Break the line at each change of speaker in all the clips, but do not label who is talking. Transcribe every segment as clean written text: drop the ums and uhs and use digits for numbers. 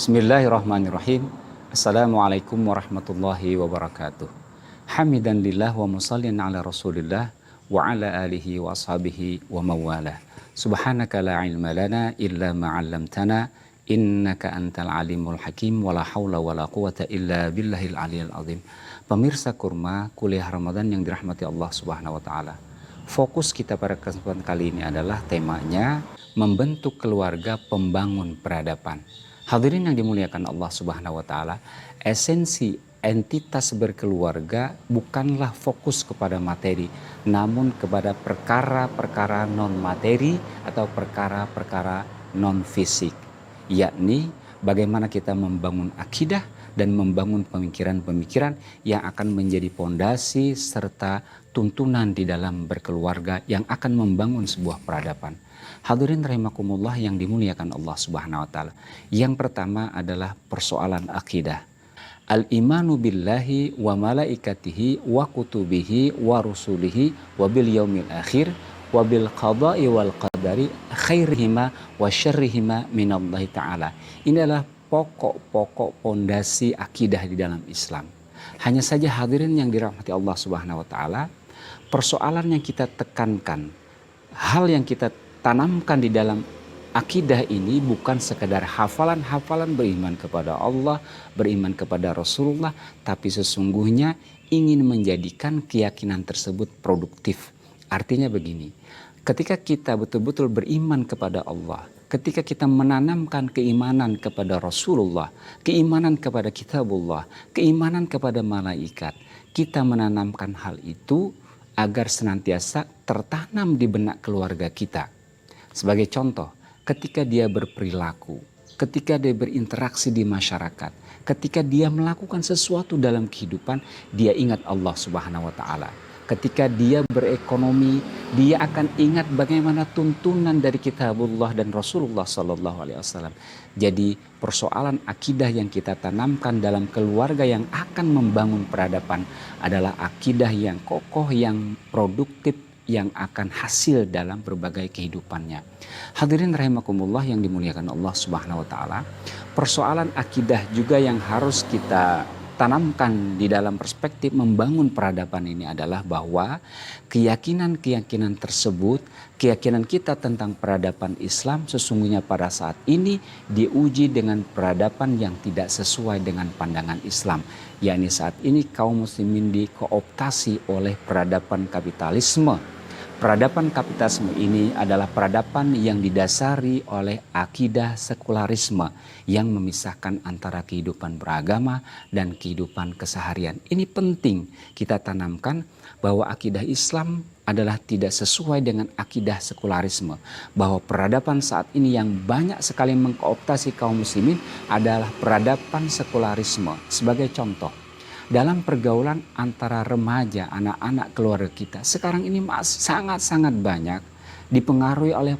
Bismillahirrahmanirrahim. Assalamualaikum warahmatullahi wabarakatuh. Hamidan lillah wa musallin ala rasulillah wa ala alihi wa ashabihi wa mawalah. Subhanaka la ilma lana illa ma'allamtana innaka antal alimul hakim wa la hawla wa la quwata illa billahil aliyil azim. Pemirsa Kurma, kuliah Ramadan yang dirahmati Allah Subhanahu wa taala. Fokus kita pada kesempatan kali ini adalah temanya membentuk keluarga pembangun peradaban. Hadirin yang dimuliakan Allah Subhanahu wa taala, esensi entitas berkeluarga bukanlah fokus kepada materi, namun kepada perkara-perkara non materi atau perkara-perkara non fisik, yakni bagaimana kita membangun akidah dan membangun pemikiran-pemikiran yang akan menjadi pondasi serta tuntunan di dalam berkeluarga yang akan membangun sebuah peradaban. Hadirin rahimakumullah yang dimuliakan Allah Subhanahu wa taala. Yang pertama adalah persoalan akidah. Al-imanu billahi wa malaikatihi wa kutubihi wa rusulihi wa bil yaumil akhir wa bil qada'i wal qadari khairihima wa syarrihima minallahi ta'ala. Ini adalah pokok-pokok pondasi akidah di dalam Islam. Hanya saja hadirin yang dirahmati Allah Subhanahu wa taala, persoalan yang kita tekankan, hal yang kita tanamkan di dalam akidah ini bukan sekadar hafalan-hafalan beriman kepada Allah, beriman kepada Rasulullah, tapi sesungguhnya ingin menjadikan keyakinan tersebut produktif. Artinya begini, ketika kita betul-betul beriman kepada Allah, ketika kita menanamkan keimanan kepada Rasulullah, keimanan kepada kitabullah, keimanan kepada malaikat, kita menanamkan hal itu agar senantiasa tertanam di benak keluarga kita. Sebagai contoh, ketika dia berperilaku, ketika dia berinteraksi di masyarakat, ketika dia melakukan sesuatu dalam kehidupan, dia ingat Allah Subhanahu wa taala. Ketika dia berekonomi, dia akan ingat bagaimana tuntunan dari kitabullah dan Rasulullah sallallahu alaihi wasallam. Jadi persoalan akidah yang kita tanamkan dalam keluarga yang akan membangun peradaban adalah akidah yang kokoh, yang produktif, yang akan hasil dalam berbagai kehidupannya. Hadirin rahimakumullah yang dimuliakan Allah Subhanahu wa taala, persoalan akidah juga yang harus kita tanamkan di dalam perspektif membangun peradaban ini adalah bahwa keyakinan-keyakinan tersebut, keyakinan kita tentang peradaban Islam sesungguhnya pada saat ini diuji dengan peradaban yang tidak sesuai dengan pandangan Islam. Yakni saat ini kaum muslimin dikooptasi oleh peradaban kapitalisme. Peradaban kapitalisme ini adalah peradaban yang didasari oleh akidah sekularisme yang memisahkan antara kehidupan beragama dan kehidupan keseharian. Ini penting kita tanamkan bahwa akidah Islam adalah tidak sesuai dengan akidah sekularisme. Bahwa peradaban saat ini yang banyak sekali mengkooptasi kaum muslimin adalah peradaban sekularisme. Sebagai contoh, dalam pergaulan antara remaja, anak-anak keluarga kita, sekarang ini sangat-sangat banyak dipengaruhi oleh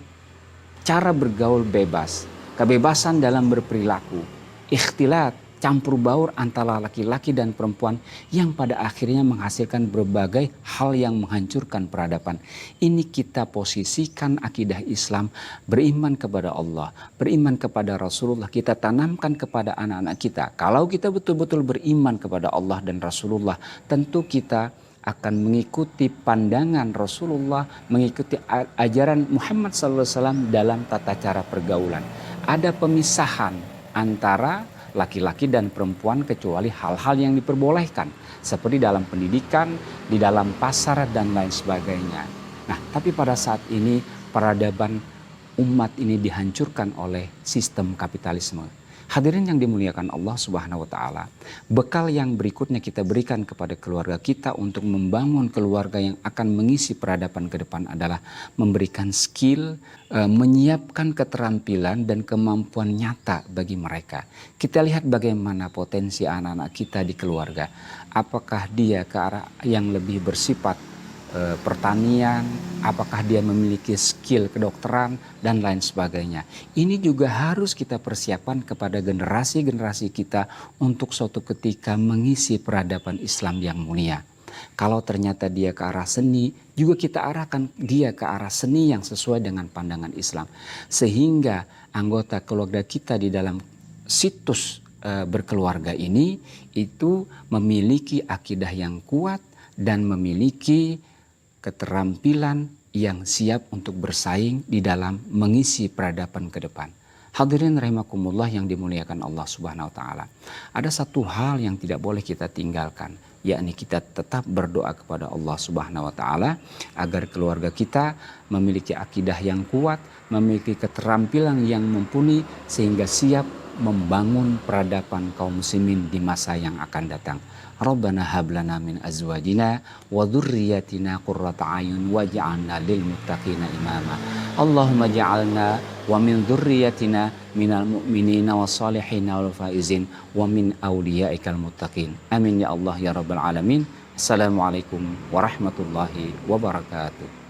cara bergaul bebas, kebebasan dalam berperilaku, ikhtilat, campur baur antara laki-laki dan perempuan yang pada akhirnya menghasilkan berbagai hal yang menghancurkan peradaban. Ini kita posisikan akidah Islam, beriman kepada Allah, beriman kepada Rasulullah, kita tanamkan kepada anak-anak kita. Kalau kita betul-betul beriman kepada Allah dan Rasulullah, tentu kita akan mengikuti pandangan Rasulullah, mengikuti ajaran Muhammad SAW dalam tata cara pergaulan. Ada pemisahan antara laki-laki dan perempuan kecuali hal-hal yang diperbolehkan seperti dalam pendidikan, di dalam pasar dan lain sebagainya. Nah, tapi pada saat ini peradaban umat ini dihancurkan oleh sistem kapitalisme. Hadirin yang dimuliakan Allah Subhanahu wa taala, bekal yang berikutnya kita berikan kepada keluarga kita untuk membangun keluarga yang akan mengisi peradaban ke depan adalah memberikan skill, menyiapkan keterampilan dan kemampuan nyata bagi mereka. Kita lihat bagaimana potensi anak-anak kita di keluarga. Apakah dia ke arah yang lebih bersifat pertanian, apakah dia memiliki skill kedokteran dan lain sebagainya. Ini juga harus kita persiapkan kepada generasi-generasi kita untuk suatu ketika mengisi peradaban Islam yang mulia. Kalau ternyata dia ke arah seni, juga kita arahkan dia ke arah seni yang sesuai dengan pandangan Islam. Sehingga anggota keluarga kita di dalam situs berkeluarga ini itu memiliki akidah yang kuat dan memiliki keterampilan yang siap untuk bersaing di dalam mengisi peradaban ke depan. Hadirin rahimakumullah yang dimuliakan Allah Subhanahu wa taala. Ada satu hal yang tidak boleh kita tinggalkan, yakni kita tetap berdoa kepada Allah Subhanahu wa taala agar keluarga kita memiliki akidah yang kuat, memiliki keterampilan yang mumpuni sehingga siap membangun peradaban kaum muslimin di masa yang akan datang. Rabbana hablana min azwajina wa dzurriyyatina qurrata a'yun waj'alna lil muttaqina imama. Allahumma ja'alna wa min dzurriyyatina minal mu'minina wassalihin wal faizin wa min awliyaikal muttaqin. Amin ya Allah ya rabbal alamin. Assalamualaikum warahmatullahi wabarakatuh.